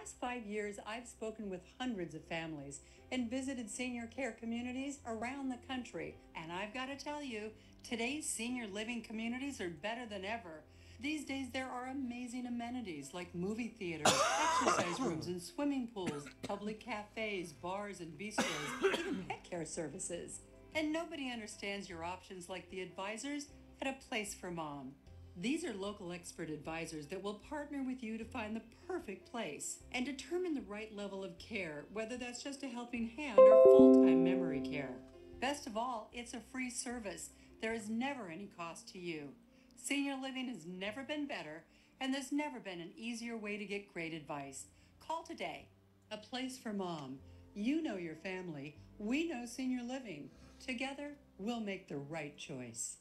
past 5 years, I've spoken with hundreds of families and visited senior care communities around the country. And I've got to tell you, today's senior living communities are better than ever. These days, there are amazing amenities like movie theaters, exercise rooms and swimming pools, public cafes, bars and bistros, even pet care services. And nobody understands your options like the advisors at A Place for Mom. These are local expert advisors that will partner with you to find the perfect place and determine the right level of care, whether that's just a helping hand or full-time memory care. Best of all, it's a free service. There is never any cost to you. Senior living has never been better, and there's never been an easier way to get great advice. Call today. A Place for Mom. You know your family. We know senior living. Together, we'll make the right choice.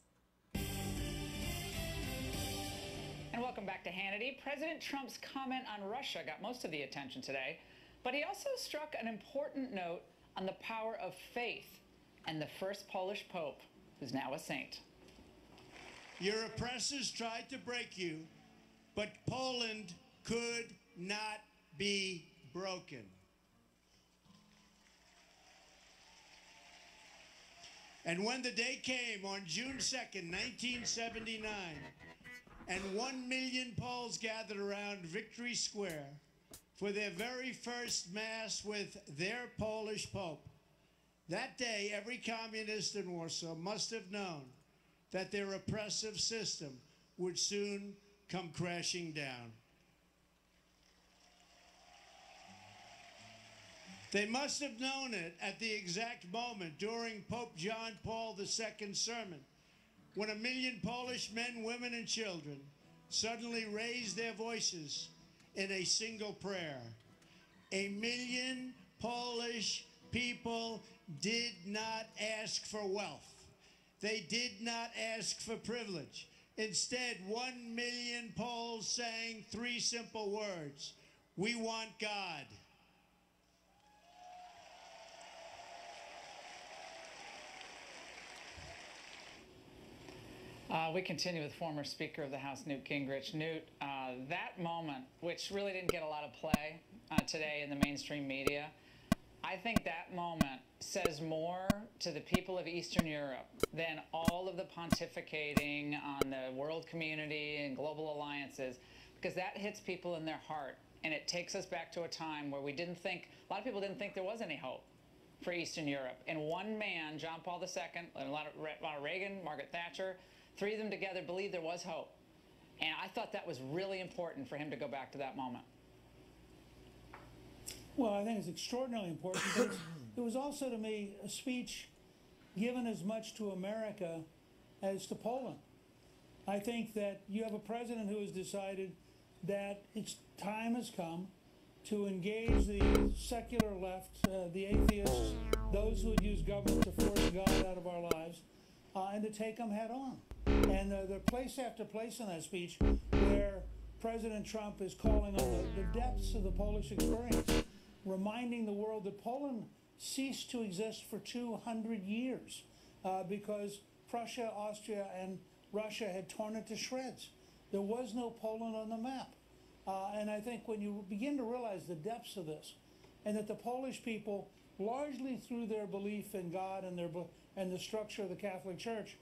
And welcome back to Hannity. President Trump's comment on Russia got most of the attention today, but he also struck an important note on the power of faith and the first Polish Pope, who's now a saint. Your oppressors tried to break you, but Poland could not be broken. And when the day came on June 2nd, 1979, and 1 million Poles gathered around Victory Square for their very first Mass with their Polish Pope, that day every communist in Warsaw must have known that their oppressive system would soon come crashing down. They must have known it at the exact moment during Pope John Paul II's sermon, when 1 million Polish men, women, and children suddenly raised their voices in a single prayer. 1 million Polish people did not ask for wealth. They did not ask for privilege. Instead, 1 million Poles sang 3 simple words: "We want God." We continue with former Speaker of the House, Newt Gingrich. Newt, that moment, which really didn't get a lot of play today in the mainstream media, I think that moment says more to the people of Eastern Europe than all of the pontificating on the world community and global alliances, because that hits people in their heart, and it takes us back to a time where we didn't think, a lot of people didn't think there was any hope for Eastern Europe. And one man, John Paul II, Ronald Reagan, Margaret Thatcher, 3 of them together believed there was hope. And I thought that was really important for him to go back to that moment. Well, I think it's extraordinarily important, but it was also, to me, a speech given as much to America as to Poland. I think that you have a president who has decided that its time has come to engage the secular left, the atheists, those who would use government to force God out of our lives, and to take them head on. And there are place after place in that speech where President Trump is calling on the depths of the Polish experience, reminding the world that Poland ceased to exist for 200 years because Prussia, Austria, and Russia had torn it to shreds. There was no Poland on the map. And I think when you begin to realize the depths of this, and that the Polish people, largely through their belief in God and the structure of the Catholic Church,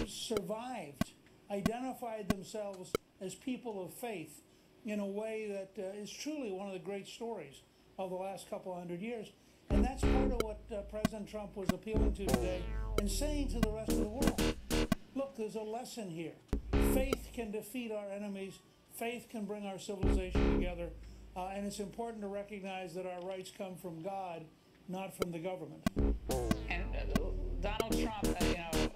survived, identified themselves as people of faith in a way that is truly one of the great stories of the last couple hundred years. And that's part of what President Trump was appealing to today and saying to the rest of the world. Look, there's a lesson here. Faith can defeat our enemies. Faith can bring our civilization together. And it's important to recognize that our rights come from God, not from the government. And Donald Trump,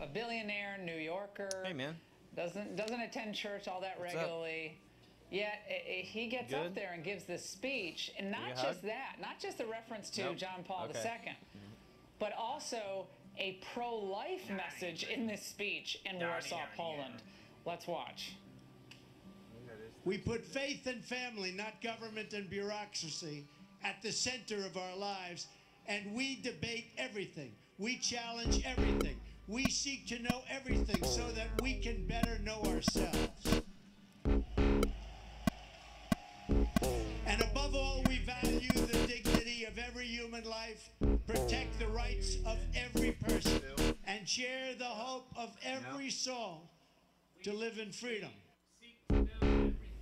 a billionaire, New Yorker, hey man, doesn't attend church all that regularly. Yet he gets up there and gives this speech, and not just that, not just the reference to John Paul II, but also a pro-life message in this speech in Warsaw, Poland. Let's watch. We put faith and family, not government and bureaucracy, at the center of our lives, and we debate everything. We challenge everything. We seek to know everything so that we can better know ourselves. And above all, we human life, protect the rights of every person, and share the hope of every soul to live in freedom.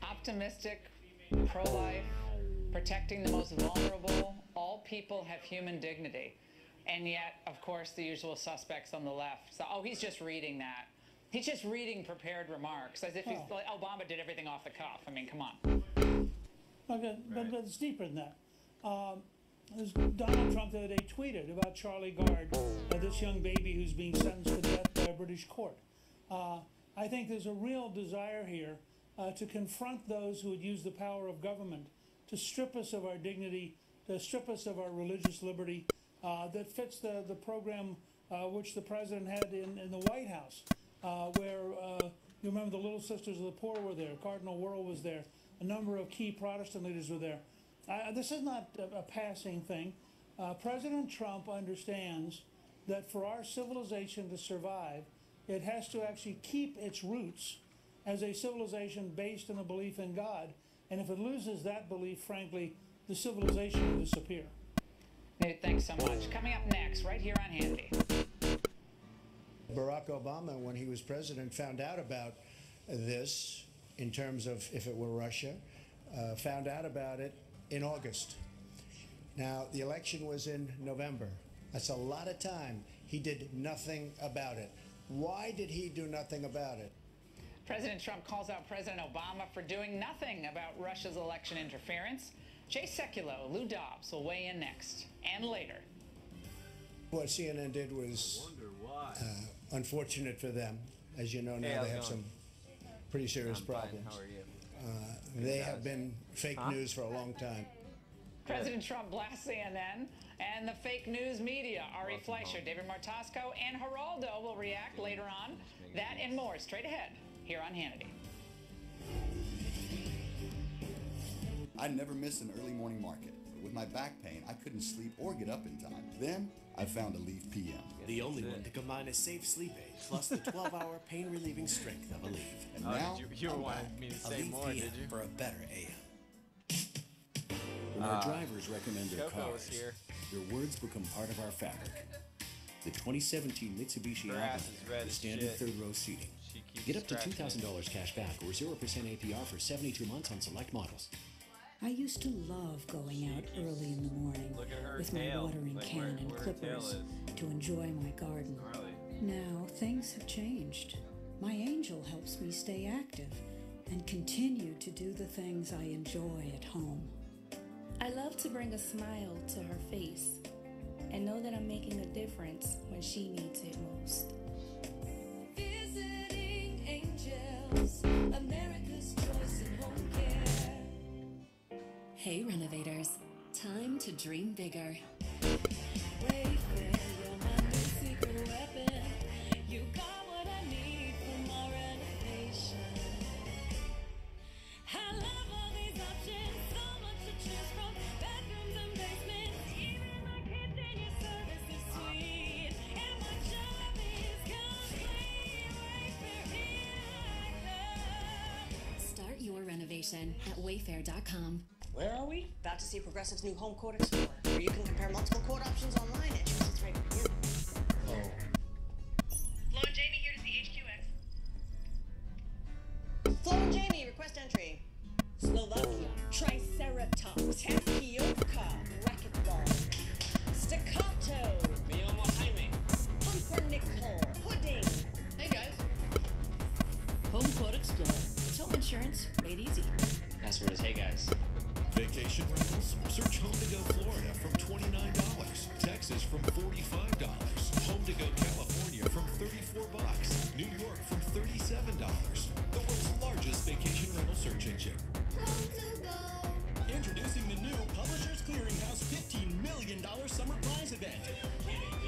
Optimistic, pro-life, protecting the most vulnerable. All people have human dignity. And yet, of course, the usual suspects on the left. So, oh, he's just reading that. He's just reading prepared remarks, as if he's, like, Obama did everything off the cuff. I mean, come on. Okay, but it's deeper than that. Donald Trump the other day tweeted about Charlie Gard, this young baby who's being sentenced to death by a British court. I think there's a real desire here to confront those who would use the power of government to strip us of our dignity, to strip us of our religious liberty that fits the program which the president had in the White House, where you remember the Little Sisters of the Poor were there, Cardinal Wuerl was there, a number of key Protestant leaders were there. This is not a passing thing. President Trump understands that for our civilization to survive, it has to actually keep its roots as a civilization based on a belief in God. And if it loses that belief, frankly, the civilization will disappear. Nate, thanks so much. Coming up next, right here on Hannity. Barack Obama, when he was president, found out about this in terms of if it were Russia, found out about it in August. Now, the election was in November. That's a lot of time. He did nothing about it. Why did he do nothing about it? President Trump calls out President Obama for doing nothing about Russia's election interference. Jay Sekulow, Lou Dobbs will weigh in next and later. What CNN did was unfortunate for them. As you know now, they have some pretty serious problems. How are you? They have been fake news for a long time. President Trump blasts CNN and the fake news media. Ari Fleischer, David Martosco, and Geraldo will react later on. That and more straight ahead here on Hannity. I never missed an early morning market. But with my back pain, I couldn't sleep or get up in time. Then I found Aleve PM. The only one to combine a safe sleep aid plus the 12-hour pain-relieving strength of Aleve. And now, you wanted me to say Aleve more, PM did you? for a better AM. When our drivers recommend their Coco cars, is here. your words become part of our fabric. The 2017 Mitsubishi Her ass Outlander is red with as standard shit. third-row seating. She keeps Get up to scratching it. $2,000 cash back or 0% APR for 72 months on select models. I used to love going out early in the morning Look at her with tail, my watering like can where and her tail clippers is. to enjoy my garden. Gnarly. Now things have changed. My angel helps me stay active and continue to do the things I enjoy at home. I love to bring a smile to her face and know that I'm making a difference when she needs it most. Visiting Angels, America's choice in home care. Hey renovators, time to dream bigger. Wayfair, you're my new secret weapon. You got what I need for my renovation. I love all these options, so much to choose from. Bedrooms and basements, even my kitchen, your service is sweet. And my job is complete. Wayfair, here I come. Start your renovation at wayfair.com. Where are we? About to see Progressive's new Home Quote Explorer, where you can compare multiple quote options online and choose what's right for you. Flo and Jamie here to see HQX. Flo and Jamie, request entry. Slovakia, Triceratops, Tapioca, Racquetball, Staccato, Mioma Jaime, Pumpernickel, Pudding. Hey guys. Home Quote Explorer. It's home insurance made easy. Password is hey guys. Vacation rentals? Search Home to Go Florida from $29, Texas from $45, Home to Go California from $34, New York from $37. The world's largest vacation rental search engine. Home to Go. Introducing the new Publishers Clearinghouse $15 million summer prize event.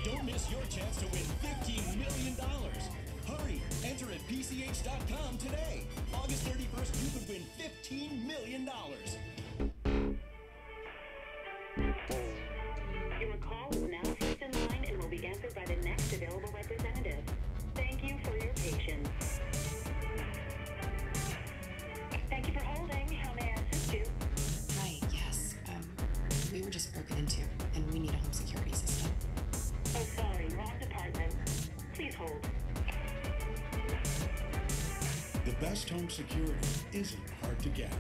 Don't miss your chance to win $15 million. Hurry! Enter at PCH.com today. August 31st, you could win $15 million. Your call is now first in line and will be answered by the next available representative. Thank you for your patience. Thank you for holding. How may I assist you? Right, yes. We were just broken into, and we need a home security system. Oh, sorry, wrong department. Please hold. The best home security isn't hard to get.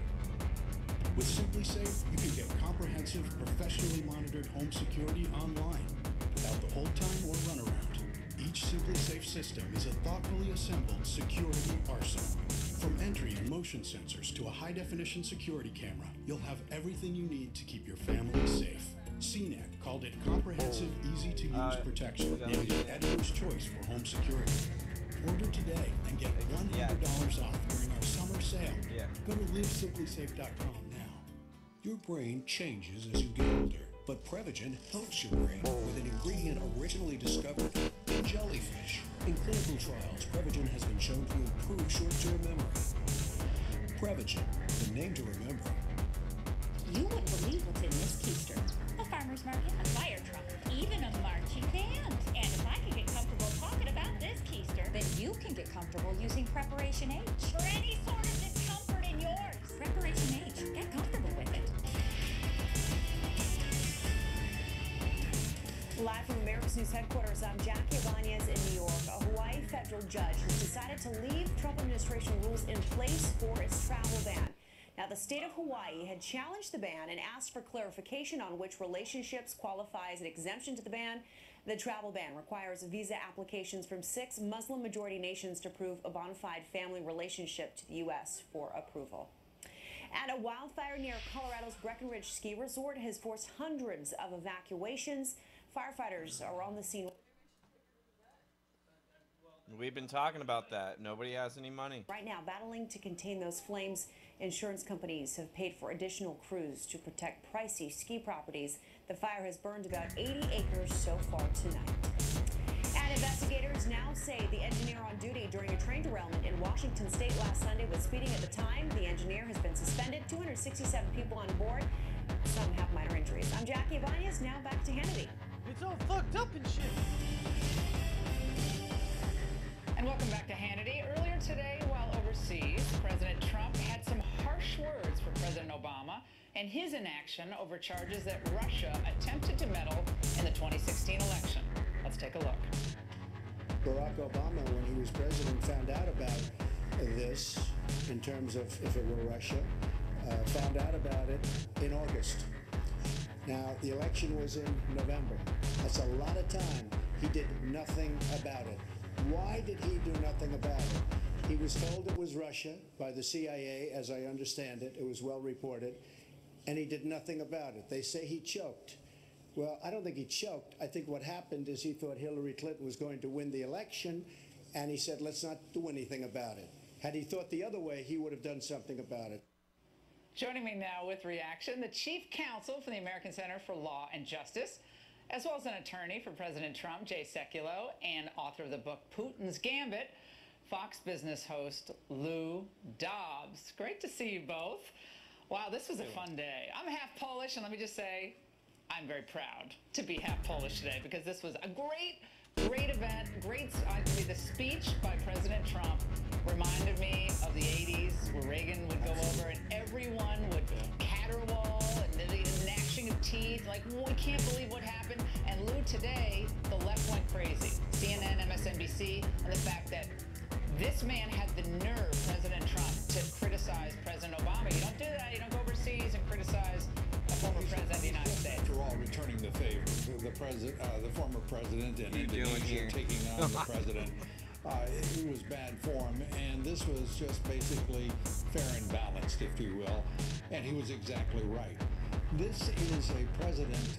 With SimpliSafe, you can get comprehensive, professionally monitored home security online without the hold time or runaround. Each SimpliSafe system is a thoughtfully assembled security arsenal. From entry and motion sensors to a high-definition security camera, you'll have everything you need to keep your family safe. CNET called it comprehensive, easy-to-use protection, named it editor's choice for home security. Order today and get $100 off during our summer sale. Go to livesimplysafe.com now. Your brain changes as you get older, but Prevagen helps your brain with an ingredient originally discovered in jellyfish. In clinical trials, Prevagen has been shown to improve short-term memory. Prevagen, the name to remember. You wouldn't believe what's in this keister. A farmer's market, a fire truck, even a marching band. And if I can get comfortable talking about this keister, then you can get comfortable using Preparation H. For any sort of discomfort in yours. Preparation H. Get comfortable with it. Live from America's News headquarters, I'm Jackie Ibanez in New York. A Hawaii federal judge has decided to leave Trump administration rules in place for its travel ban. Now, the state of Hawaii had challenged the ban and asked for clarification on which relationships qualify as an exemption to the ban. The travel ban requires visa applications from 6 Muslim-majority nations to prove a bona fide family relationship to the U.S. for approval. And a wildfire near Colorado's Breckenridge Ski Resort has forced hundreds of evacuations. Firefighters are on the scene. We've been talking about that. Nobody has any money. Right now, battling to contain those flames, insurance companies have paid for additional crews to protect pricey ski properties. The fire has burned about 80 acres so far tonight. And investigators now say the engineer on duty during a train derailment in Washington state last Sunday was speeding at the time. The engineer has been suspended. 267 people on board. Some have minor injuries. I'm Jackie Ibanez. Now back to Hannity. It's all fucked up and shit. And welcome back to Hannity. Earlier today, while overseas, President Trump had some harsh words for President Obama and his inaction over charges that Russia attempted to meddle in the 2016 election. Let's take a look. Barack Obama, when he was president, found out about this in terms of if it were Russia, found out about it in August. Now, the election was in November. That's a lot of time. He did nothing about it. Why did he do nothing about it? He was told it was Russia by the CIA, as I understand it. It was well reported. And he did nothing about it. They say he choked. Well, I don't think he choked. I think what happened is he thought Hillary Clinton was going to win the election, and he said, let's not do anything about it. Had he thought the other way, he would have done something about it. Joining me now with reaction, the chief counsel for the American Center for Law and Justice, as well as an attorney for President Trump, Jay Sekulow, and author of the book Putin's Gambit, Fox Business host Lou Dobbs. Great to see you both. Wow, this was a fun day. I'm half Polish, and let me just say, I'm very proud to be half Polish today because this was a great event. The speech by President Trump reminded me of the 80s where Reagan would go over and everyone would caterwaul and the gnashing of teeth, like, we can't believe what happened. And Lou, today, the left went crazy. CNN, MSNBC, and the fact that this man had the nerve, President Trump, to criticize President Obama. You don't do that. You don't go overseas and criticize a former president of the United States. After all, returning the favor, the former president in Indonesia taking on the president, it was bad form, and this was just basically fair and balanced, if you will, and he was exactly right. This is a president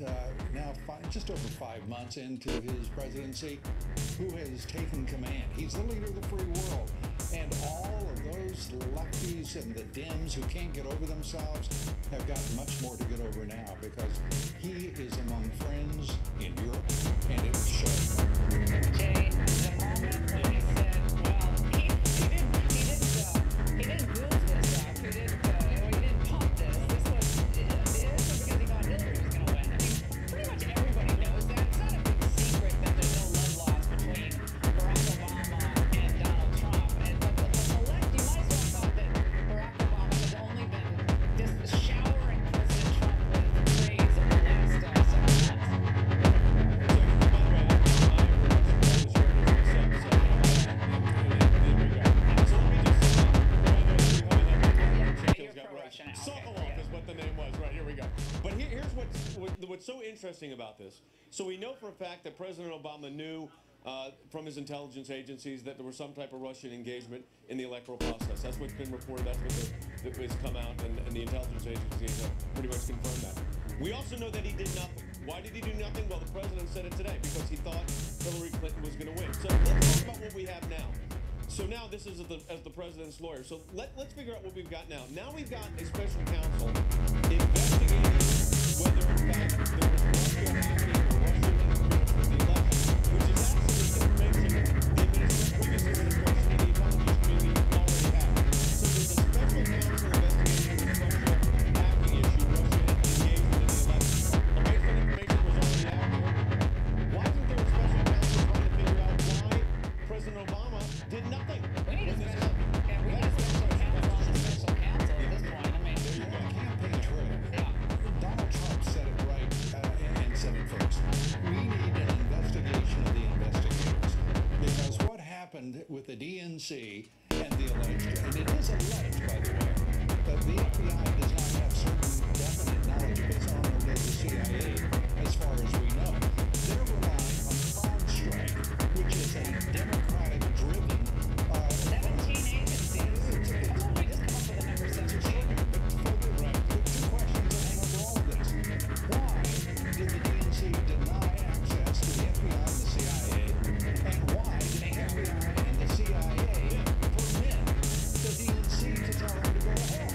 now just over 5 months into his presidency who has taken command. He's the leader of the free world. And all of those lefties and the Dems who can't get over themselves have got much more to get over now because he is among friends in Europe, and it shows. Jay, the moment when he said, well, he didn't goof this up. He didn't pump this. This was because he thought Hillary was going to win. I mean, pretty much everybody knows that. It's not a big secret that there's no love loss between Barack Obama and Donald Trump. But the left, you might as well thought that Barack Obama has only been just showering President Trump with what's so interesting about this. So we know for a fact that President Obama knew from his intelligence agencies that there was some type of Russian engagement in the electoral process. That's what's been reported. That's what has come out, and the intelligence agencies have pretty much confirmed that. We also know that he did nothing. Why did he do nothing? Well, the president said it today, because he thought Hillary Clinton was going to win. So let's talk about what we have now. So now this is as the president's lawyer. So let's figure out what we've got now. Now we've got a special counsel investigating whether in fact there was Russia hacking or Russian interference with the election, which is actually information the previous administration and the intelligence community already had. So there's a special counsel investigating this Russia hacking issue, Russia engagement in the election. The right information was already out there. Why isn't there a special counsel trying to figure out why President Obama did nothing? We need a special counsel on the special counsel at this point. I mean, there you go. Campaign trail. Yeah. Donald Trump said it right and said it first. We need an investigation of the investigators. Because what happened with the DNC and the alleged, and it is alleged, by the way, that the FBI does not have certain definite knowledge of its own, or does the CIA, as far as we know. They're relying on CrowdStrike, which is a Democratic-driven 17 agencies. How about we just come up with a number 17? Right. Two questions that hang over all of this. Why did the DNC deny access to the FBI and the CIA? And why did the FBI and the CIA permit the DNC to tell them to go to hell?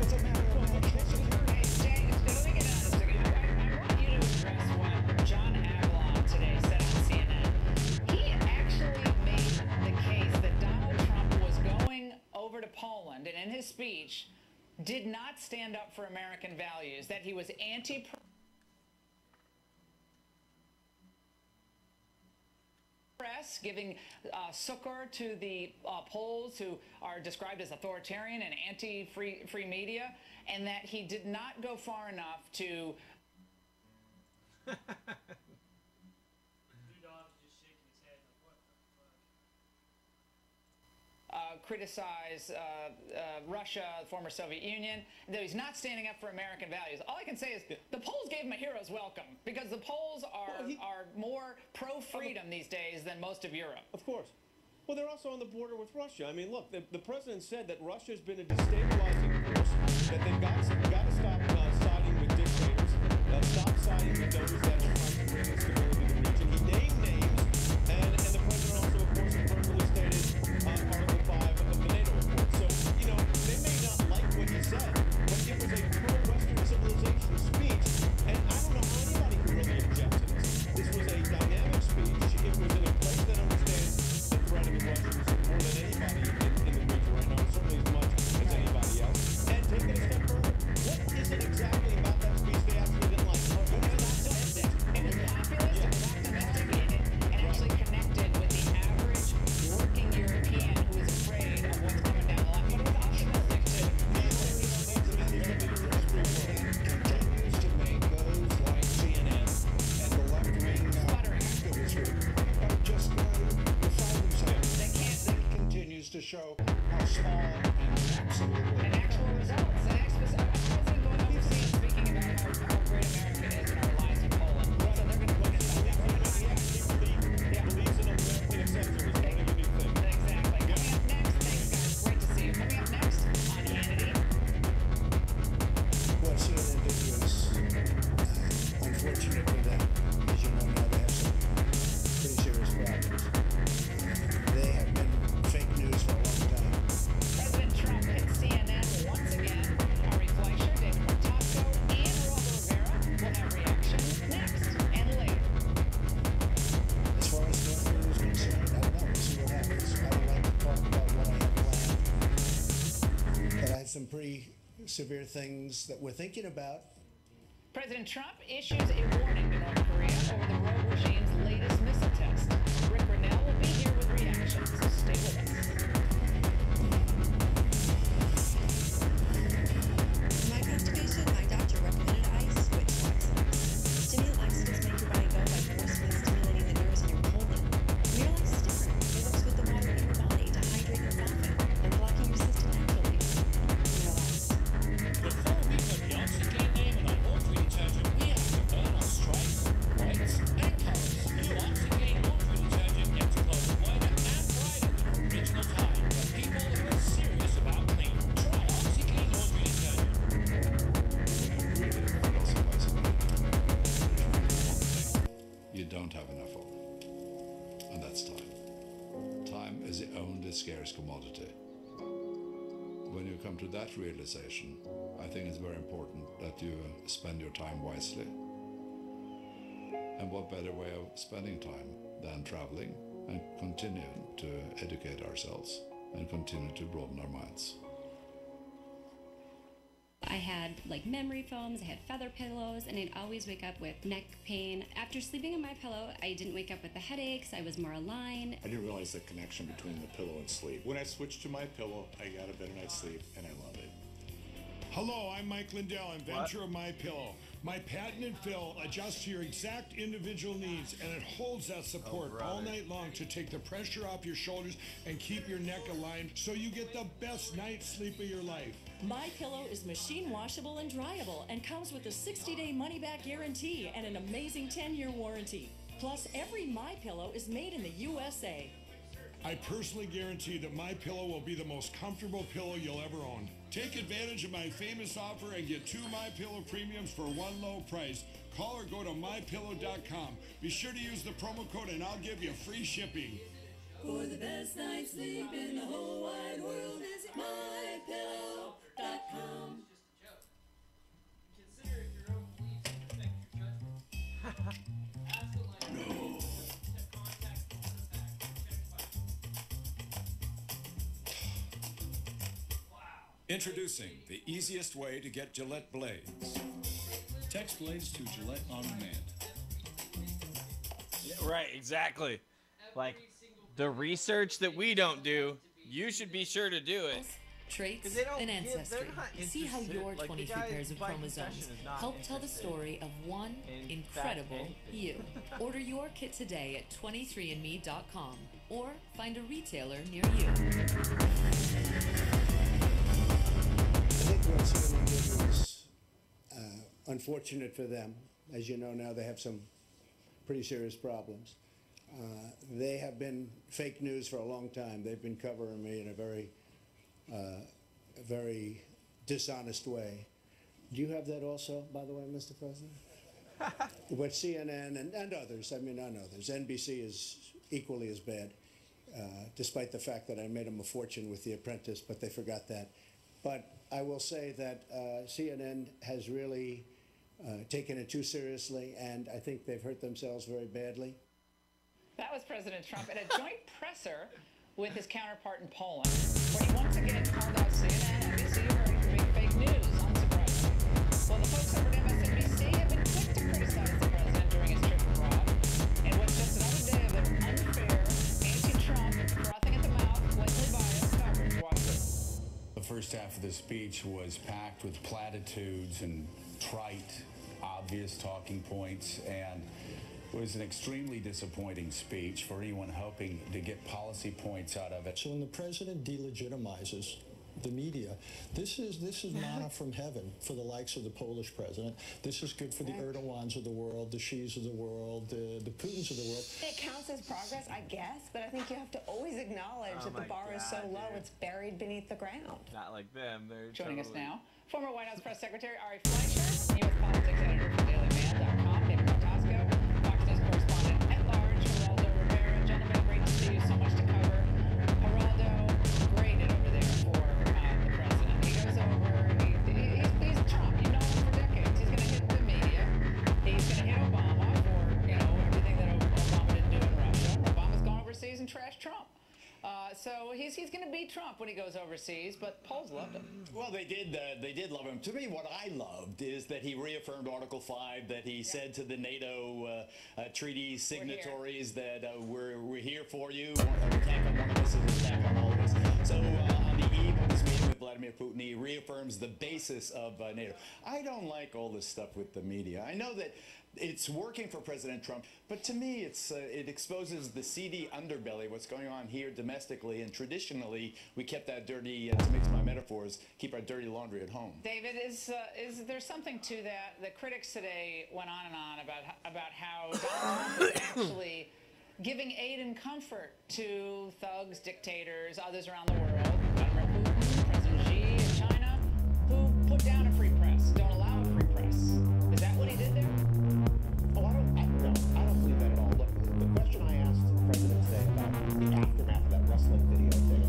It's a matter of national security. Hey, Jay, let me get on this again. I want you to address what John Avalon today said on CNN. He actually made the case that Donald Trump was going over to Poland, and in his speech did not stand up for American values, that he was anti-press, giving succor to the Poles who are described as authoritarian and anti-free media, and that he did not go far enough to criticize Russia, the former Soviet Union, that he's not standing up for American values. All I can say is the Poles gave him a hero's welcome, because the Poles are more pro-freedom these days than most of Europe. Of course. Well, they're also on the border with Russia. I mean, look, the president said that Russia's been a destabilizing force, that they've got to stop siding with dictators, stop siding with those that are trying to bring instability to the region. He named names, and the president also, of course, affirmatively stated Article 5 of the NATO report. So, you know, they may not like what he said, but it was a pro-Western civilization speech, and I don't know how anybody could really object to this. This was a dynamic speech. It was in a place that understands the threat of the Russians more than anybody in the region right now, certainly as much as anybody else. And take it a step further, what is it exactly about that speech they actually didn't like? It was optimistic. It was populist, it was optimistic, and actually connected with the average working European who is afraid of what's coming down the line. But it was optimistic, too. Continues to make those like CNN and the left-wing activist group just beside themselves. They can't. It continues to show how small and absolutely. And actual results. And president going overseas speaking about how great America is and our alliance with Poland. So they're going to put it on that. Believes in American acceptance is not a unique thing. Exactly. Coming up next, thanks guys, great to see you. Coming up next on Hannity. What CNN did was unfortunate for them. As you know now, they have some pretty serious problems. They have been fake news for a long time. President Trump hit CNN once again. Ari Fleischer, David Martocco, and Rolando Rivera will have reactions next and later. As far as North Korea is concerned, I don't know. We'll see what happens. I don't like to talk about what I have planned. But I have some pretty severe things that we're thinking about. President Trump issues a warning to North Korea over the rogue regime's latest missile test. Rick Grinnell will be here with reactions, so stay with us. My constipation, my doctor recommended I switch laxatives. Stimulant laxatives make your body go by forcefully stimulating the nerves in your colon. Miralax is different. It works with the water in your body to hydrate and soften, and blocking your system naturally. Miralax. Before we put the oxygen name on a laundry detergent, we really scarce commodity. When you come to that realization, I think it's very important that you spend your time wisely. And what better way of spending time than traveling and continuing to educate ourselves and continue to broaden our minds. I had like memory foams, I had feather pillows, and I'd always wake up with neck pain. After sleeping on my pillow, I didn't wake up with the headaches, I was more aligned. I didn't realize the connection between the pillow and sleep. When I switched to my pillow, I got a better night's sleep, and I love it. Hello, I'm Mike Lindell, inventor of My Pillow. My patented fill adjusts to your exact individual needs, and it holds that support all night long to take the pressure off your shoulders and keep your neck aligned so you get the best night's sleep of your life. My Pillow is machine washable and dryable and comes with a 60-day money-back guarantee and an amazing 10-year warranty. Plus, every My Pillow is made in the USA. I personally guarantee that My Pillow will be the most comfortable pillow you'll ever own. Take advantage of my famous offer and get 2 My Pillow premiums for one low price. Call or go to mypillow.com. Be sure to use the promo code and I'll give you free shipping. For the best night's sleep in the whole wide world, visit mypillow.com. Introducing the easiest way to get Gillette blades. Text blades to Gillette on demand. Yeah, right, exactly. Like the research that we don't do, you should be sure to do it. Traits they don't and give- ancestry. they're not See how interested. your Like, the 23 guy pairs of by chromosomes confession is not help tell the interested story of one in incredible fat you. Order your kit today at 23andme.com or find a retailer near you. I think what CNN did was unfortunate for them. As you know now, they have some pretty serious problems. They have been fake news for a long time. They've been covering me in a very dishonest way. Do you have that also, by the way, Mr. President? What CNN and others, I mean, not others. NBC is equally as bad, despite the fact that I made them a fortune with The Apprentice, but they forgot that. But I will say that CNN has really taken it too seriously, and I think they've hurt themselves very badly. That was President Trump at a joint presser with his counterpart in Poland, where he once again called out CNN, NBC, for being fake news. Unsurprising. Well, the folks over at MSNBC have been quick to criticize the president during his trip abroad, and what's just another day of their unfair, anti-Trump, frothing at the mouth, blatantly biased coverage. Watch this. The first half of the speech was packed with platitudes and trite, obvious talking points, and it was an extremely disappointing speech for anyone hoping to get policy points out of it. So when the president delegitimizes the media, this is manna from heaven for the likes of the Polish president. This is good for the Erdogans of the world, the Xis of the world, the Putins of the world. It counts as progress, I guess, but I think you have to always acknowledge that the bar is so low, it's buried beneath the ground. Not like them. They're Joining us totally- now, former White House Press Secretary Ari Fleischer, U.S. politics editor for DailyMail.com, David Martosco, Fox News correspondent at large, Geraldo Rivera. Gentlemen, great to see you. So much to cover. Geraldo, graded over there for the president. He goes over. He's Trump. You've known him for decades. He's going to hit the media. He's going to hit Obama for everything that Obama didn't do in Russia. Obama's gone overseas and trashed Trump. So he's going to beat Trump when he goes overseas, but polls loved him. Well, they did love him. To me, what I loved is that he reaffirmed Article 5, that he said to the NATO treaty signatories that we're here for you. An attack on one of us is an attack on all of us. So on the eve of this meeting with Vladimir Putin, he reaffirms the basis of NATO. I don't like all this stuff with the media. I know that it's working for President Trump, but to me, it exposes the seedy underbelly, what's going on here domestically, and traditionally, we kept that dirty, to mix my metaphors, keep our dirty laundry at home. David, is there something to that? The critics today went on and on about how Donald Trump is actually giving aid and comfort to thugs, dictators, others around the world, Vladimir Putin, President Xi in China, who put down a free press, don't allow a free press. Is that what he did there? Oh, I don't believe that at all. Look, the question I asked the president today about the aftermath of that wrestling video thing,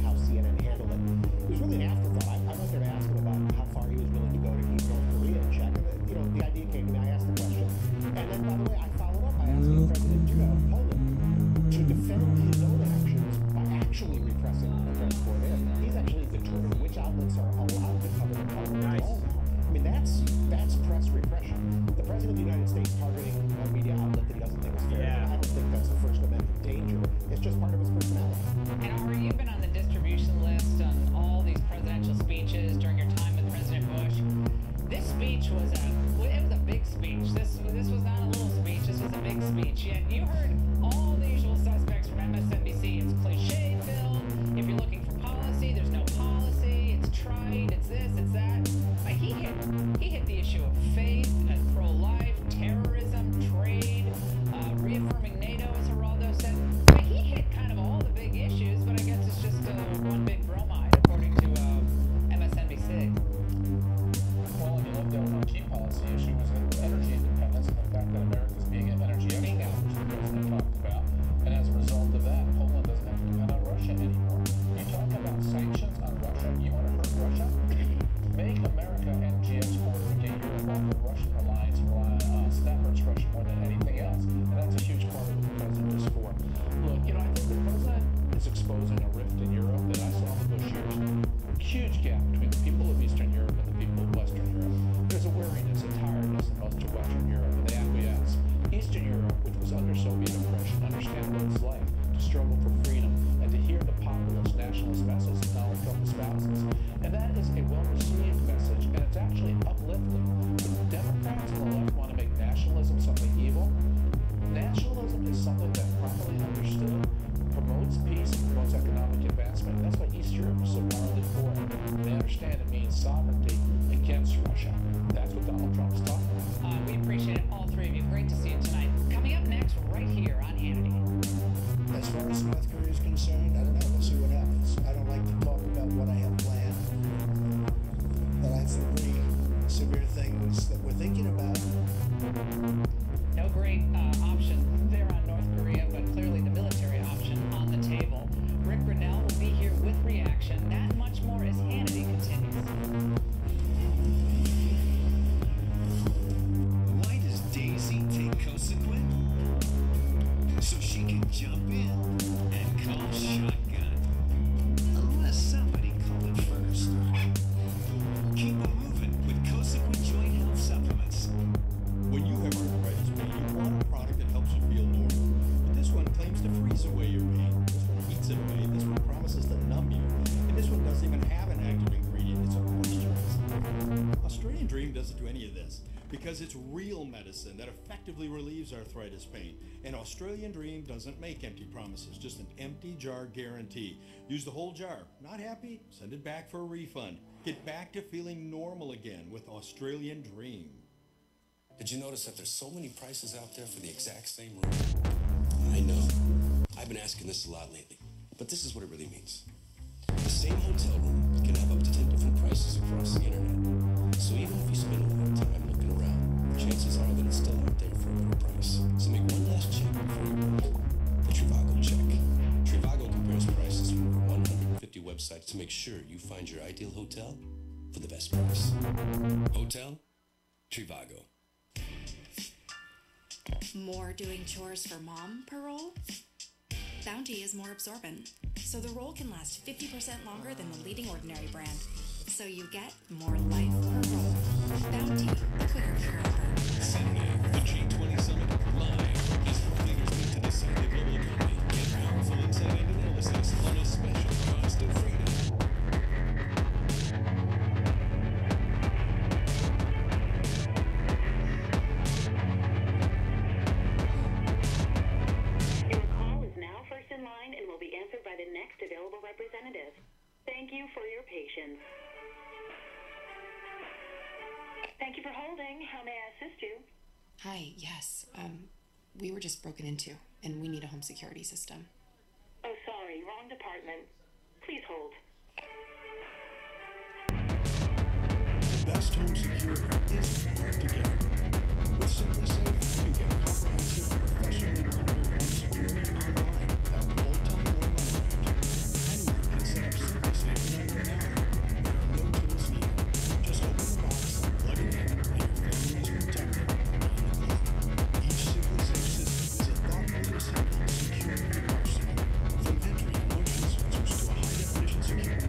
face targeting a media outlet that he doesn't think is fair. Yeah. I don't think that's a First Amendment danger. It's just part of his personality. And Ari, you've been on the distribution list on all these presidential speeches during your time with President Bush. This speech was a big speech. This was not a little speech. This was a big speech. Yet you heard all the usual suspects from MSNBC. It's cliche filled. If you're looking for policy, there's no policy. It's trite. It's this. It's that. Like he hit the issue of faith and pro-life, terrorism, trade, reaffirming NATO, as Geraldo said. Like he hit kind of all the big issues, but I guess it's just one big bromide, according to MSNBC. Well, when you looked at one key policy issue was energy independence and the fact that America's being an energy export, which the president talked about. And as a result of that, Poland doesn't have to depend on Russia anymore. You talk about sanctions on Russia. You want to hurt Russia? Make America energy exporter and get Europe off the Russian reliance. That hurts Russia more than anything else. And that's a huge part of what the president is for. Look, I think the president is exposing a rift in Europe that I saw in the Bush years. Huge gap between the people of Eastern Europe and the people of Western Europe. There's a weariness, a tiredness in most of Western Europe, and they acquiesce. Eastern Europe, which was under Soviet oppression, understand what it's like to struggle for freedom and to hear the populist nationalist message that Donald Trump espouses. And that is a well-received message, and it's actually uplifting. The Democrats and the left want to make nationalism something evil. Nationalism is something that, properly understood, promotes peace and promotes economic advancement. And that's why East Europe is so morally poor. They understand it means sovereignty against Russia. That's what Donald Trump's talking about. We appreciate it, all three of you. Great to see you tonight. Coming up next, right here on Hannity. As far as North Korea is concerned, I don't know. We'll see what happens. I don't like to talk about what I have planned, but I have some pretty severe things that we're thinking about. No great option there on North Korea, but clearly the military option on the table. Rick Grinnell will be here with reaction. That much more as Hannity continues. Why does Daisy take Cosequin? So she can jump in and call shotgun. Unless somebody called it first. Keep it moving with Cosequin Joint Health Supplements. When you have arthritis pain, you want a product that helps you feel normal. But this one claims to freeze away your pain. This one heats it away. This one promises to numb you. And this one doesn't even have an active ingredient. It's a moisturizer. Australian Dream doesn't do any of this because it's real medicine that effectively relieves arthritis pain. And Australian Dream doesn't make empty promises, just an empty jar guarantee. Use the whole jar. Not happy? Send it back for a refund. Get back to feeling normal again with Australian Dream. Did you notice that there's so many prices out there for the exact same room? I know. I've been asking this a lot lately, but this is what it really means. The same hotel room can have up to 10 different prices across the internet. So even if you spend a lot of time looking around, chances are that it's still out there for a better price. So make one last check before you book. The Trivago check. Trivago compares prices from over 150 websites to make sure you find your ideal hotel for the best price. Hotel Trivago. More doing chores for mom per roll? Bounty is more absorbent, so the roll can last 50% longer than the leading ordinary brand. So you get more life per roll. Bounty, the quicker cure burn. Saturday, the G20 Summit live. As for figures linked to the Sunday global economy, get powerful insight and analysis on a special cost of freedom. Your call is now first in line and will be answered by the next available representative. Thank you for your patience. Thank you for holding. How may I assist you? Hi, yes. We were just broken into, and we need a home security system. Oh, sorry, wrong department. Please hold. The best home security is hard to get. With SimpliSafe, you get comprehensive, professionally monitored home security online without the old time going around. Anyone can set up SimpliSafe in under an hour. There are no tools needed. Just open the box, plug it in, and your family is protected around the clock. Each SimpliSafe system is a thoughtfully assembled security arsenal, from entry and motion sensors to a high-definition security.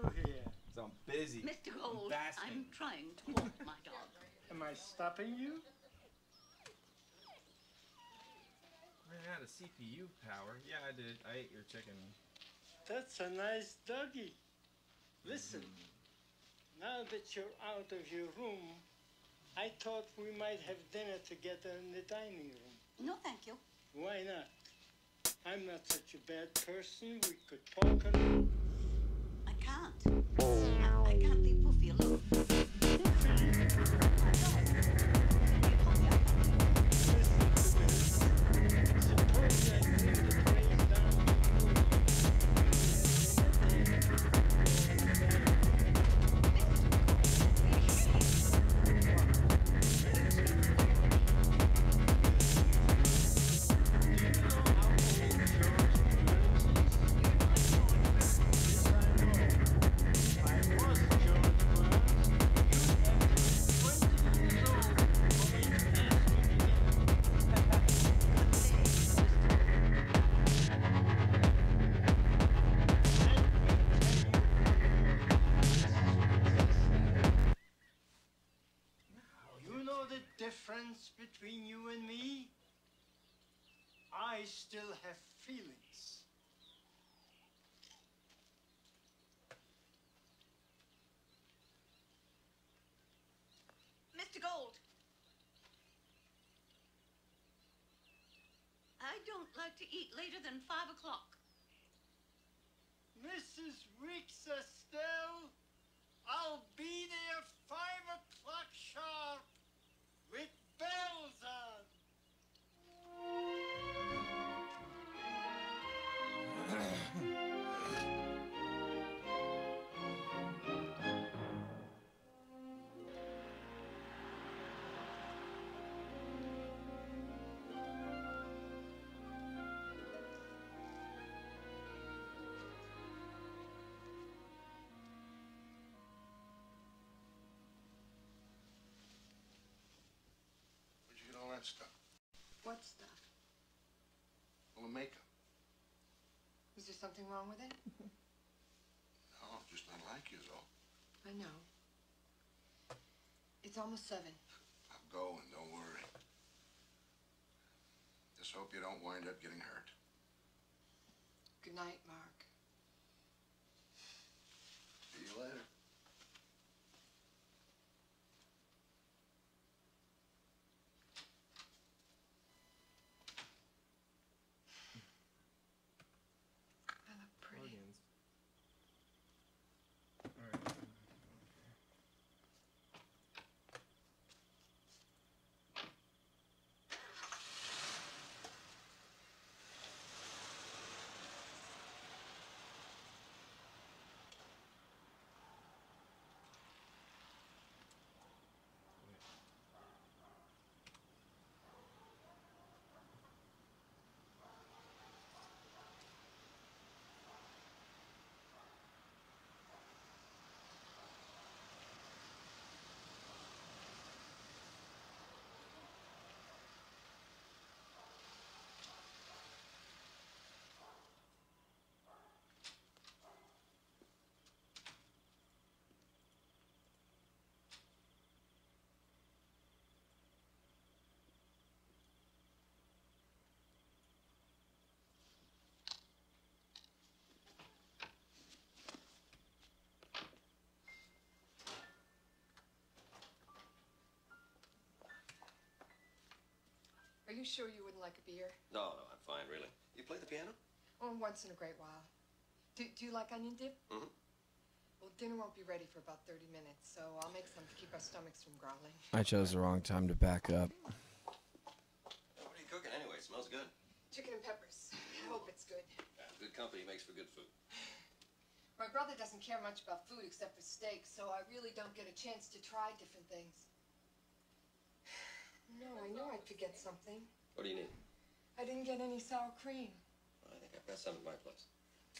do here? So I'm busy. Mr. Gold, fasting. I'm trying to walk my dog. Am I stopping you? Ran out of CPU power. Yeah, I did. I ate your chicken. That's a nice doggy. Listen, now that you're out of your room, I thought we might have dinner together in the dining room. No, thank you. Why not? I'm not such a bad person. We could talk and... I can't. I can't leave Poofy alone. You know the difference between you and me? I still have feelings. Mr. Gold. I don't like to eat later than 5 o'clock. Mrs. Weeks Estelle, I'll be there 5 o'clock sharp with bells on. Where'd you get all that stuff? What stuff? All the makeup. Is there something wrong with it? No, just not like you, though. I know. It's almost 7. I'll go and don't worry. Just hope you don't wind up getting hurt. Good night, Mark. See you later. I look pretty. Are you sure you wouldn't like a beer? No, I'm fine, really. You play the piano? Oh, once in a great while. Do you like onion dip? Mm-hmm. Well, dinner won't be ready for about 30 minutes, so I'll make some to keep our stomachs from growling. I chose the wrong time to back up. What are you cooking anyway? Smells good. Chicken and peppers. I hope it's good. Good company makes for good food. My brother doesn't care much about food except for steak, so I really don't get a chance to try different things. No, I know I'd forget something. What do you need? I didn't get any sour cream. I think I've got some at my place.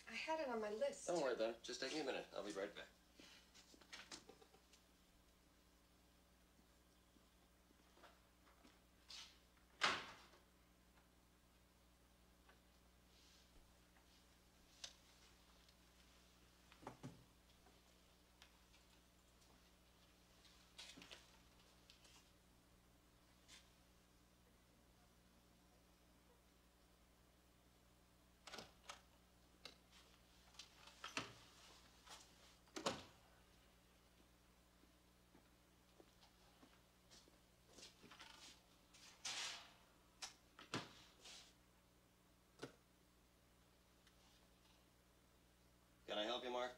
I had it on my list. Don't worry about it. Just take me a minute. I'll be right back. Can I help you, Mark?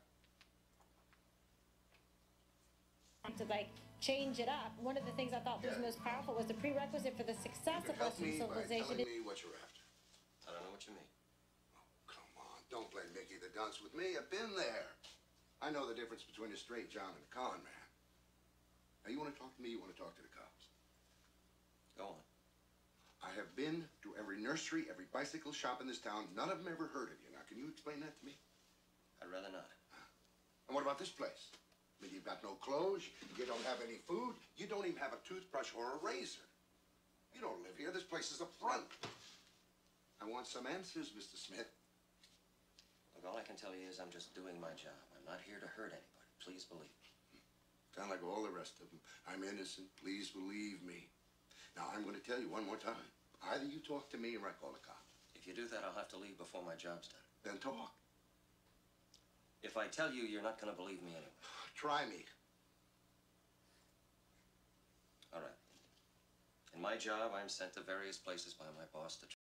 To like change it up. One of the things I thought was most powerful was the prerequisite for the success of Help Western me by civilization. telling me what you're after. I don't know what you mean. Come on, don't play Mickey the Dunce with me. I've been there. I know the difference between a straight John and a con man. Now, you want to talk to me, you want to talk to the cops? Go on. I have been to every nursery, every bicycle shop in this town. None of them ever heard of you. Now, can you explain that to me? I'd rather not. And what about this place? I mean, you've got no clothes, you don't have any food, you don't even have a toothbrush or a razor. You don't live here. This place is a front. I want some answers, Mr. Smith. Look, all I can tell you is I'm just doing my job. I'm not here to hurt anybody. Please believe me. Sound like all the rest of them. I'm innocent. Please believe me. Now, I'm going to tell you one more time. Either you talk to me or I call the cops. If you do that, I'll have to leave before my job's done. Then talk. If I tell you, you're not going to believe me anyway. Try me. All right. In my job, I'm sent to various places by my boss to